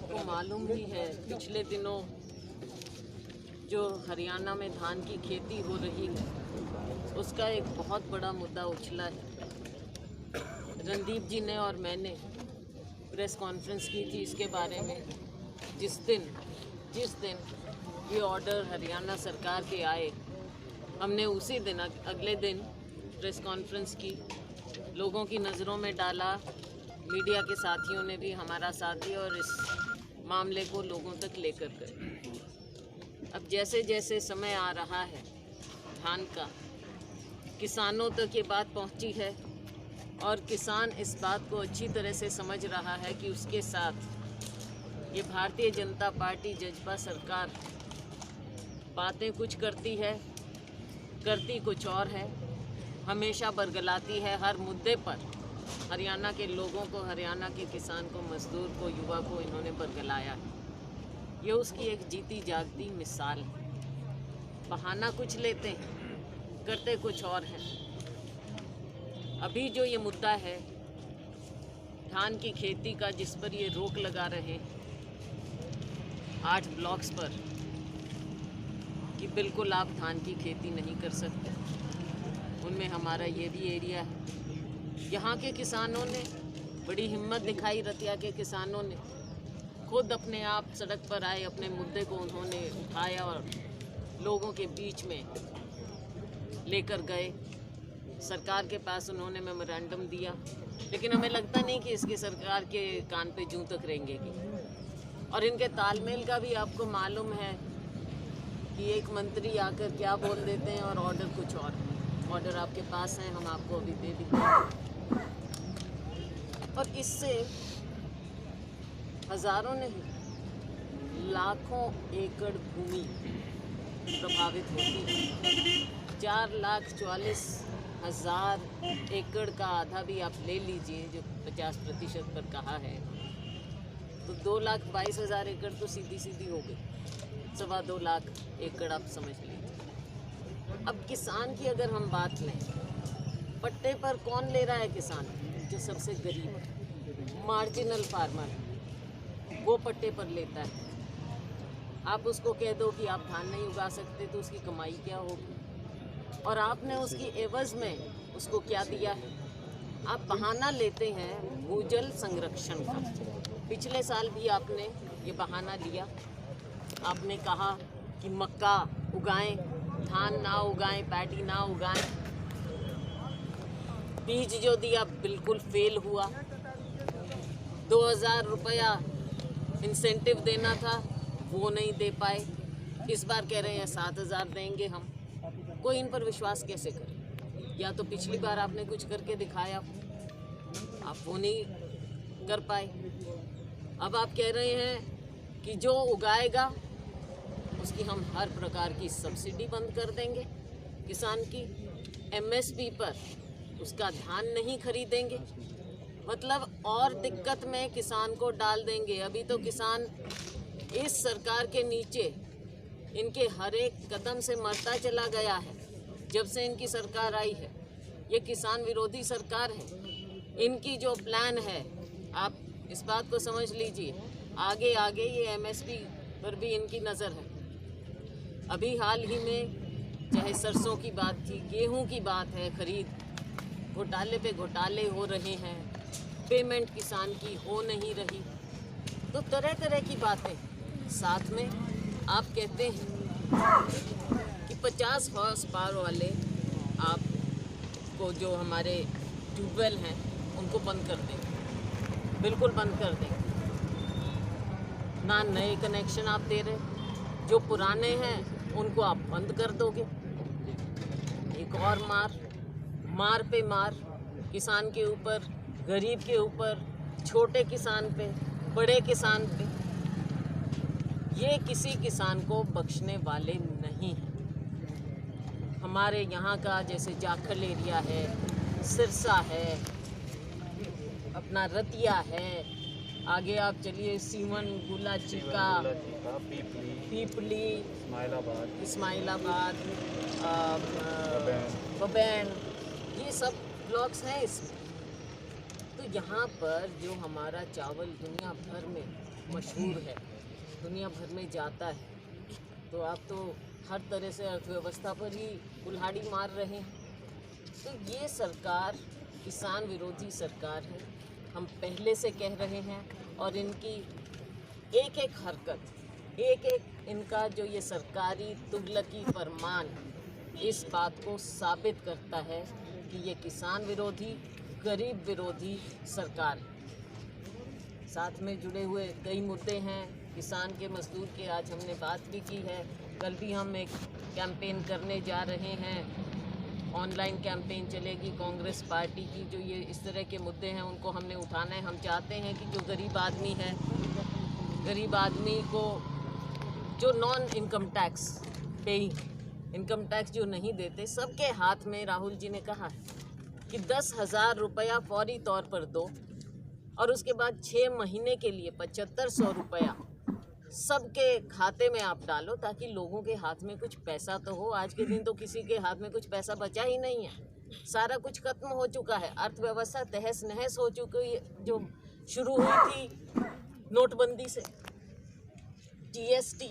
आपको मालूम ही है पिछले दिनों जो हरियाणा में धान की खेती हो रही है उसका एक बहुत बड़ा मुद्दा उछला है। रणदीप जी ने और मैंने प्रेस कॉन्फ्रेंस की थी इसके बारे में। जिस दिन ये ऑर्डर हरियाणा सरकार के आए, हमने उसी दिन अगले दिन प्रेस कॉन्फ्रेंस की, लोगों की नज़रों में डाला। मीडिया के साथियों ने भी हमारा साथ दिया और इस मामले को लोगों तक लेकर गए। अब जैसे जैसे समय आ रहा है धान का, किसानों तक ये बात पहुंची है और किसान इस बात को अच्छी तरह से समझ रहा है कि उसके साथ ये भारतीय जनता पार्टी जजपा सरकार बातें कुछ करती है, करती कुछ और है, हमेशा बरगलाती है हर मुद्दे पर। हरियाणा के लोगों को, हरियाणा के किसान को, मजदूर को, युवा को इन्होंने बरगलाया है। ये उसकी एक जीती जागती मिसाल है। बहाना कुछ लेते हैं, करते कुछ और हैं। अभी जो ये मुद्दा है धान की खेती का, जिस पर ये रोक लगा रहे हैं 8 ब्लॉक्स पर कि बिल्कुल आप धान की खेती नहीं कर सकते, उनमें हमारा ये भी एरिया है। यहाँ के किसानों ने बड़ी हिम्मत दिखाई, रतिया के किसानों ने खुद अपने आप सड़क पर आए, अपने मुद्दे को उन्होंने उठाया और लोगों के बीच में लेकर गए। सरकार के पास उन्होंने मेमोरेंडम दिया, लेकिन हमें लगता नहीं कि इसकी सरकार के कान पे जूं तक रेंगेगी। और इनके तालमेल का भी आपको मालूम है कि एक मंत्री आकर क्या बोल देते हैं और ऑर्डर कुछ और। ऑर्डर आपके पास हैं, हम आपको अभी दे देंगे। और इससे हज़ारों नहीं, लाखों एकड़ भूमि प्रभावित होती है। 4,44,000 एकड़ का आधा भी आप ले लीजिए, जो 50% पर कहा है, तो 2,22,000 एकड़ तो सीधी हो गई। 2.25 लाख एकड़ आप समझ लीजिए। अब किसान की अगर हम बात लें, पट्टे पर कौन ले रहा है? किसान जो सबसे गरीब है, मार्जिनल फार्मर है, वो पट्टे पर लेता है। आप उसको कह दो कि आप धान नहीं उगा सकते तो उसकी कमाई क्या होगी? और आपने उसकी एवज में उसको क्या दिया है? आप बहाना लेते हैं भूजल संरक्षण का। पिछले साल भी आपने ये बहाना लिया। आपने कहा कि मक्का उगाएं, धान ना उगाएं, पैडी ना उगाएं। बीज जो दिया बिल्कुल फेल हुआ। 2,000 रुपया इंसेंटिव देना था, वो नहीं दे पाए। इस बार कह रहे हैं 7,000 देंगे हम। कोई इन पर विश्वास कैसे करे? या तो पिछली बार आपने कुछ करके दिखाया, आप वो नहीं कर पाए। अब आप कह रहे हैं कि जो उगाएगा उसकी हम हर प्रकार की सब्सिडी बंद कर देंगे, किसान की MSP पर उसका धान नहीं खरीदेंगे, मतलब और दिक्कत में किसान को डाल देंगे। अभी तो किसान इस सरकार के नीचे इनके हर एक कदम से मरता चला गया है। जब से इनकी सरकार आई है, ये किसान विरोधी सरकार है। इनकी जो प्लान है, आप इस बात को समझ लीजिए, आगे आगे ये MSP पर भी इनकी नज़र है। अभी हाल ही में चाहे सरसों की बात थी, गेहूं की बात है, खरीद घोटाले पे घोटाले हो रहे हैं, पेमेंट किसान की हो नहीं रही, तो तरह तरह की बातें। साथ में आप कहते हैं कि 50 हॉर्स पावर वाले आपको जो हमारे ट्यूबवेल हैं उनको बंद कर देंगे, बिल्कुल बंद कर देंगे। ना नए कनेक्शन आप दे रहे, जो पुराने हैं उनको आप बंद कर दोगे। एक और मार पे मार, किसान के ऊपर, गरीब के ऊपर, छोटे किसान पे, बड़े किसान पे। ये किसी किसान को बख्शने वाले नहीं हैं। हमारे यहाँ का जैसे जाखल एरिया है, सिरसा है, अपना रतिया है, आगे आप चलिए सीवन, गुला चिका, पीपली, इस्माइलाबाद, बबैन, ये सब ब्लॉक्स हैं इसमें। तो यहाँ पर जो हमारा चावल दुनिया भर में मशहूर है, दुनिया भर में जाता है, तो आप तो हर तरह से अर्थव्यवस्था पर ही कुल्हाड़ी मार रहे हैं। तो ये सरकार किसान विरोधी सरकार है, हम पहले से कह रहे हैं। और इनकी एक एक हरकत, एक एक इनका जो ये सरकारी तुगलकी फरमान इस बात को साबित करता है कि ये किसान विरोधी, गरीब विरोधी सरकार है। साथ में जुड़े हुए कई मुद्दे हैं, किसान के मजदूर के आज हमने बात भी की है। कल भी हम एक कैंपेन करने जा रहे हैं, ऑनलाइन कैंपेन चलेगी कांग्रेस पार्टी की। जो ये इस तरह के मुद्दे हैं उनको हमने उठाना है। हम चाहते हैं कि जो गरीब आदमी है, गरीब आदमी को जो non income tax paying, income tax जो नहीं देते, सबके हाथ में राहुल जी ने कहा है कि 10,000 रुपया फौरी तौर पर दो और उसके बाद 6 महीने के लिए 7500 रुपया सबके खाते में आप डालो, ताकि लोगों के हाथ में कुछ पैसा तो हो। आज के दिन तो किसी के हाथ में कुछ पैसा बचा ही नहीं है, सारा कुछ खत्म हो चुका है। अर्थव्यवस्था तहस नहस हो चुकी है, जो शुरू हुई थी नोटबंदी से, GST